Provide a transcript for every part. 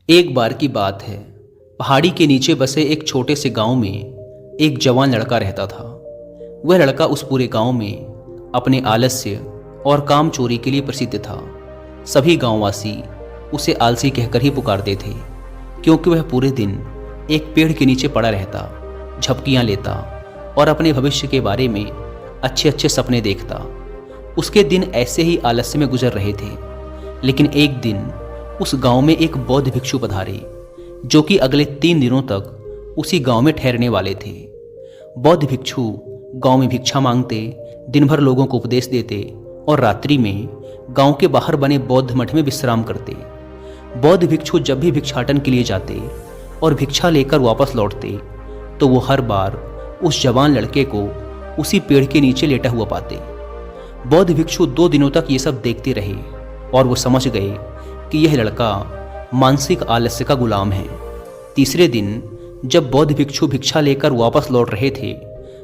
एक बार की बात है। पहाड़ी के नीचे बसे एक छोटे से गांव में एक जवान लड़का रहता था। वह लड़का उस पूरे गांव में अपने आलस्य और काम चोरी के लिए प्रसिद्ध था। सभी गांववासी उसे आलसी कहकर ही पुकारते थे, क्योंकि वह पूरे दिन एक पेड़ के नीचे पड़ा रहता, झपकियां लेता और अपने भविष्य के बारे में अच्छे अच्छे सपने देखता। उसके दिन ऐसे ही आलस्य में गुजर रहे थे। लेकिन एक दिन उस गांव में एक बौद्ध भिक्षु पधारे, जो कि अगले 3 दिनों तक उसी गांव में ठहरने वाले थे। बौद्ध भिक्षु गांव में भिक्षा मांगते, दिन भर लोगों को उपदेश देते और रात्रि में गांव के बाहर बने बौद्ध मठ में विश्राम करते। बौद्ध भिक्षु जब भी भिक्षाटन के लिए जाते और भिक्षा लेकर वापस लौटते, तो वो हर बार उस जवान लड़के को उसी पेड़ के नीचे लेटा हुआ पाते। बौद्ध भिक्षु 2 दिनों तक ये सब देखते रहे और वो समझ गए कि यह लड़का मानसिक आलस्य का गुलाम है। तीसरे दिन जब बौद्ध भिक्षु भिक्षा लेकर वापस लौट रहे थे,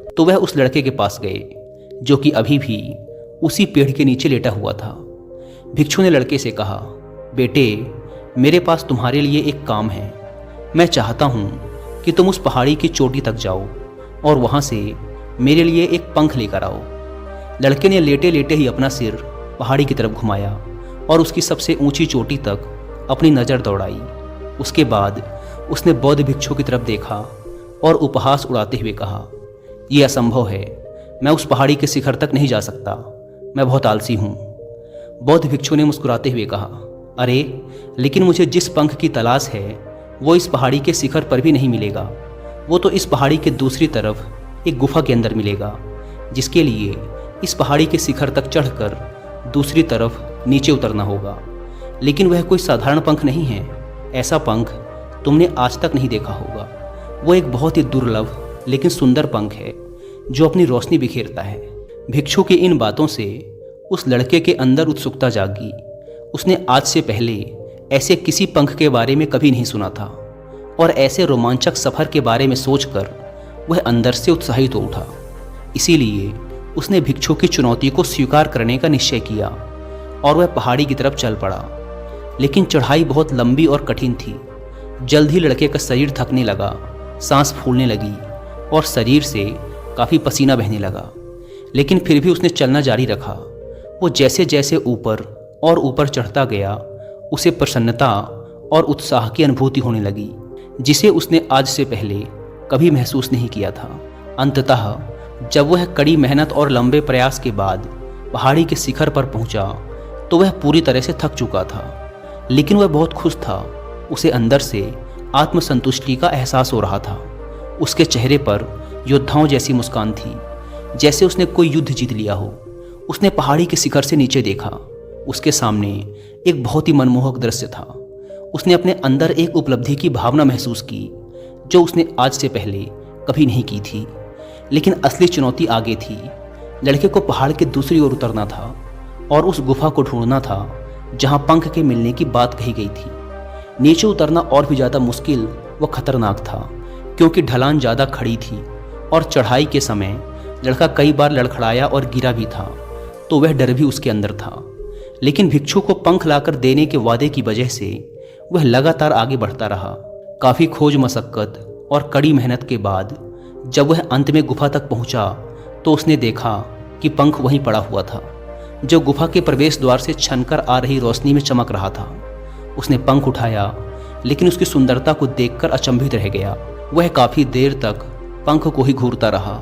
तो वह उस लड़के के पास गए, जो कि अभी भी उसी पेड़ के नीचे लेटा हुआ था। भिक्षु ने लड़के से कहा, बेटे, मेरे पास तुम्हारे लिए एक काम है। मैं चाहता हूँ कि तुम उस पहाड़ी की चोटी तक जाओ और वहाँ से मेरे लिए एक पंख लेकर आओ। लड़के ने लेटे लेटे ही अपना सिर पहाड़ी की तरफ घुमाया और उसकी सबसे ऊंची चोटी तक अपनी नज़र दौड़ाई। उसके बाद उसने बौद्ध भिक्षु की तरफ देखा और उपहास उड़ाते हुए कहा, यह असंभव है, मैं उस पहाड़ी के शिखर तक नहीं जा सकता, मैं बहुत आलसी हूँ। बौद्ध भिक्षु ने मुस्कुराते हुए कहा, अरे, लेकिन मुझे जिस पंख की तलाश है वो इस पहाड़ी के शिखर पर भी नहीं मिलेगा। वो तो इस पहाड़ी के दूसरी तरफ एक गुफा के अंदर मिलेगा, जिसके लिए इस पहाड़ी के शिखर तक चढ़कर दूसरी तरफ नीचे उतरना होगा। लेकिन वह कोई साधारण पंख नहीं है। ऐसा पंख तुमने आज तक नहीं देखा होगा। वो एक बहुत ही दुर्लभ लेकिन सुंदर पंख है, जो अपनी रोशनी बिखेरता है। भिक्षु की इन बातों से उस लड़के के अंदर उत्सुकता जागी। उसने आज से पहले ऐसे किसी पंख के बारे में कभी नहीं सुना था और ऐसे रोमांचक सफर के बारे में सोचकर वह अंदर से उत्साहित हो उठा। इसीलिए उसने भिक्षु की चुनौती को स्वीकार करने का निश्चय किया और वह पहाड़ी की तरफ चल पड़ा। लेकिन चढ़ाई बहुत लंबी और कठिन थी। जल्द ही लड़के का शरीर थकने लगा, सांस फूलने लगी और शरीर से काफ़ी पसीना बहने लगा। लेकिन फिर भी उसने चलना जारी रखा। वो जैसे जैसे ऊपर और ऊपर चढ़ता गया, उसे प्रसन्नता और उत्साह की अनुभूति होने लगी, जिसे उसने आज से पहले कभी महसूस नहीं किया था। अंततः जब वह कड़ी मेहनत और लंबे प्रयास के बाद पहाड़ी के शिखर पर पहुंचा, तो वह पूरी तरह से थक चुका था। लेकिन वह बहुत खुश था। उसे अंदर से आत्मसंतुष्टि का एहसास हो रहा था। उसके चेहरे पर योद्धाओं जैसी मुस्कान थी, जैसे उसने कोई युद्ध जीत लिया हो। उसने पहाड़ी के शिखर से नीचे देखा। उसके सामने एक बहुत ही मनमोहक दृश्य था। उसने अपने अंदर एक उपलब्धि की भावना महसूस की, जो उसने आज से पहले कभी नहीं की थी। लेकिन असली चुनौती आगे थी। लड़के को पहाड़ के दूसरी ओर उतरना था और उस गुफा को ढूंढना था जहां पंख के मिलने की बात कही गई थी। नीचे उतरना और भी ज़्यादा मुश्किल व खतरनाक था, क्योंकि ढलान ज़्यादा खड़ी थी और चढ़ाई के समय लड़का कई बार लड़खड़ाया और गिरा भी था, तो वह डर भी उसके अंदर था। लेकिन भिक्षु को पंख लाकर देने के वादे की वजह से वह लगातार आगे बढ़ता रहा। काफ़ी खोज मशक्क़त और कड़ी मेहनत के बाद जब वह अंत में गुफा तक पहुंचा, तो उसने देखा कि पंख वहीं पड़ा हुआ था, जो गुफा के प्रवेश द्वार से छनकर आ रही रोशनी में चमक रहा था। उसने पंख उठाया, लेकिन उसकी सुंदरता को देखकर अचंभित रह गया। वह काफ़ी देर तक पंख को ही घूरता रहा,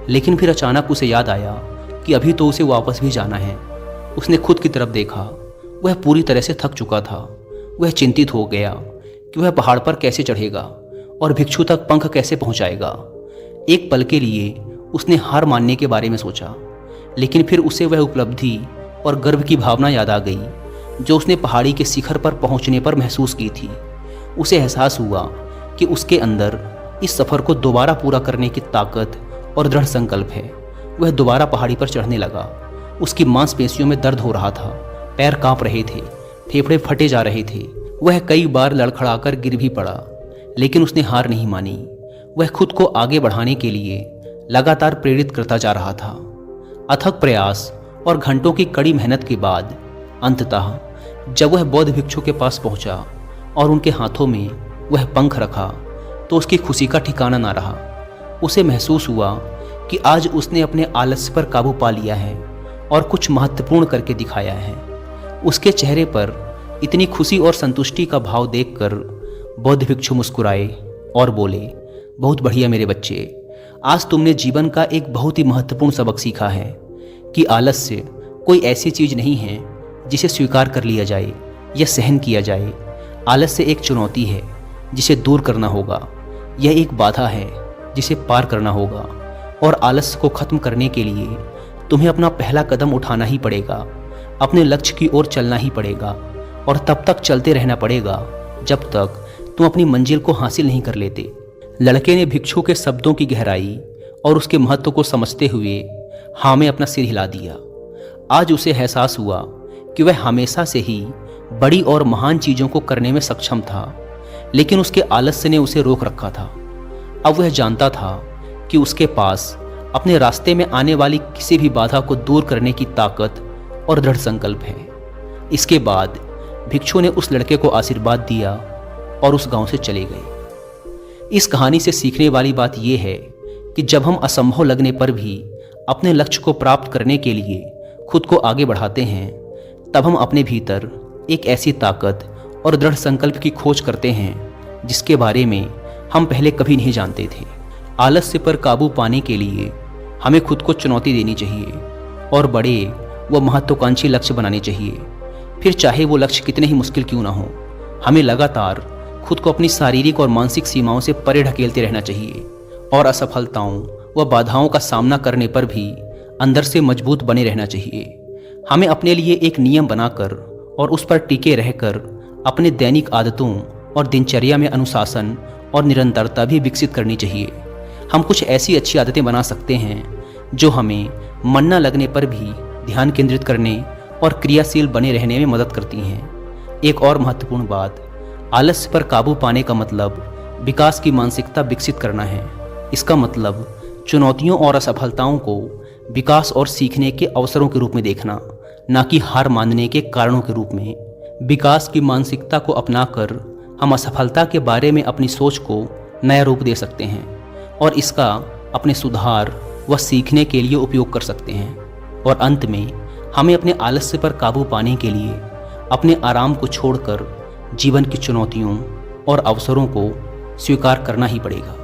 लेकिन फिर अचानक उसे याद आया कि अभी तो उसे वापस भी जाना है। उसने खुद की तरफ देखा। वह पूरी तरह से थक चुका था। वह चिंतित हो गया कि वह पहाड़ पर कैसे चढ़ेगा और भिक्षु तक पंख कैसे पहुंचाएगा। एक पल के लिए उसने हार मानने के बारे में सोचा, लेकिन फिर उसे वह उपलब्धि और गर्व की भावना याद आ गई, जो उसने पहाड़ी के शिखर पर पहुंचने पर महसूस की थी। उसे एहसास हुआ कि उसके अंदर इस सफ़र को दोबारा पूरा करने की ताकत और दृढ़ संकल्प है। वह दोबारा पहाड़ी पर चढ़ने लगा। उसकी मांसपेशियों में दर्द हो रहा था, पैर कांप रहे थे, फेफड़े फटे जा रहे थे। वह कई बार लड़खड़ाकर गिर भी पड़ा, लेकिन उसने हार नहीं मानी। वह खुद को आगे बढ़ाने के लिए लगातार प्रेरित करता जा रहा था। अथक प्रयास और घंटों की कड़ी मेहनत के बाद अंततः जब वह बौद्ध भिक्षु के पास पहुंचा, और उनके हाथों में वह पंख रखा तो उसकी खुशी का ठिकाना ना रहा। उसे महसूस हुआ कि आज उसने अपने आलस्य पर काबू पा लिया है और कुछ महत्वपूर्ण करके दिखाया है। उसके चेहरे पर इतनी खुशी और संतुष्टि का भाव देखकर बौद्ध भिक्षु मुस्कुराए और बोले, बहुत बढ़िया मेरे बच्चे, आज तुमने जीवन का एक बहुत ही महत्वपूर्ण सबक सीखा है कि आलस्य कोई ऐसी चीज नहीं है जिसे स्वीकार कर लिया जाए या सहन किया जाए। आलस्य एक चुनौती है जिसे दूर करना होगा। यह एक बाधा है जिसे पार करना होगा और आलस्य को खत्म करने के लिए तुम्हें अपना पहला कदम उठाना ही पड़ेगा। अपने लक्ष्य की ओर चलना ही पड़ेगा और तब तक चलते रहना पड़ेगा जब तक तुम अपनी मंजिल को हासिल नहीं कर लेते। लड़के ने भिक्षु के शब्दों की गहराई और उसके महत्व को समझते हुए हाँ में अपना सिर हिला दिया। आज उसे एहसास हुआ कि वह हमेशा से ही बड़ी और महान चीज़ों को करने में सक्षम था, लेकिन उसके आलस्य ने उसे रोक रखा था। अब वह जानता था कि उसके पास अपने रास्ते में आने वाली किसी भी बाधा को दूर करने की ताकत और दृढ़ संकल्प है। इसके बाद भिक्षु ने उस लड़के को आशीर्वाद दिया और उस गांव से चले गए। इस कहानी से सीखने वाली बात यह है कि जब हम असंभव लगने पर भी अपने लक्ष्य को प्राप्त करने के लिए खुद को आगे बढ़ाते हैं, तब हम अपने भीतर एक ऐसी ताकत और दृढ़ संकल्प की खोज करते हैं जिसके बारे में हम पहले कभी नहीं जानते थे। आलस्य पर काबू पाने के लिए हमें खुद को चुनौती देनी चाहिए और बड़े व महत्वाकांक्षी लक्ष्य बनाने चाहिए। फिर चाहे वो लक्ष्य कितने ही मुश्किल क्यों ना हो, हमें लगातार खुद को अपनी शारीरिक और मानसिक सीमाओं से परे ढकेलते रहना चाहिए और असफलताओं व बाधाओं का सामना करने पर भी अंदर से मजबूत बने रहना चाहिए। हमें अपने लिए एक नियम बनाकर और उस पर टिके रहकर अपने दैनिक आदतों और दिनचर्या में अनुशासन और निरंतरता भी विकसित करनी चाहिए। हम कुछ ऐसी अच्छी आदतें बना सकते हैं जो हमें मन न लगने पर भी ध्यान केंद्रित करने और क्रियाशील बने रहने में मदद करती हैं। एक और महत्वपूर्ण बात, आलस्य पर काबू पाने का मतलब विकास की मानसिकता विकसित करना है। इसका मतलब चुनौतियों और असफलताओं को विकास और सीखने के अवसरों के रूप में देखना, ना कि हार मानने के कारणों के रूप में। विकास की मानसिकता को अपनाकर हम असफलता के बारे में अपनी सोच को नया रूप दे सकते हैं और इसका अपने सुधार व सीखने के लिए उपयोग कर सकते हैं। और अंत में हमें अपने आलस्य पर काबू पाने के लिए अपने आराम को छोड़कर जीवन की चुनौतियों और अवसरों को स्वीकार करना ही पड़ेगा।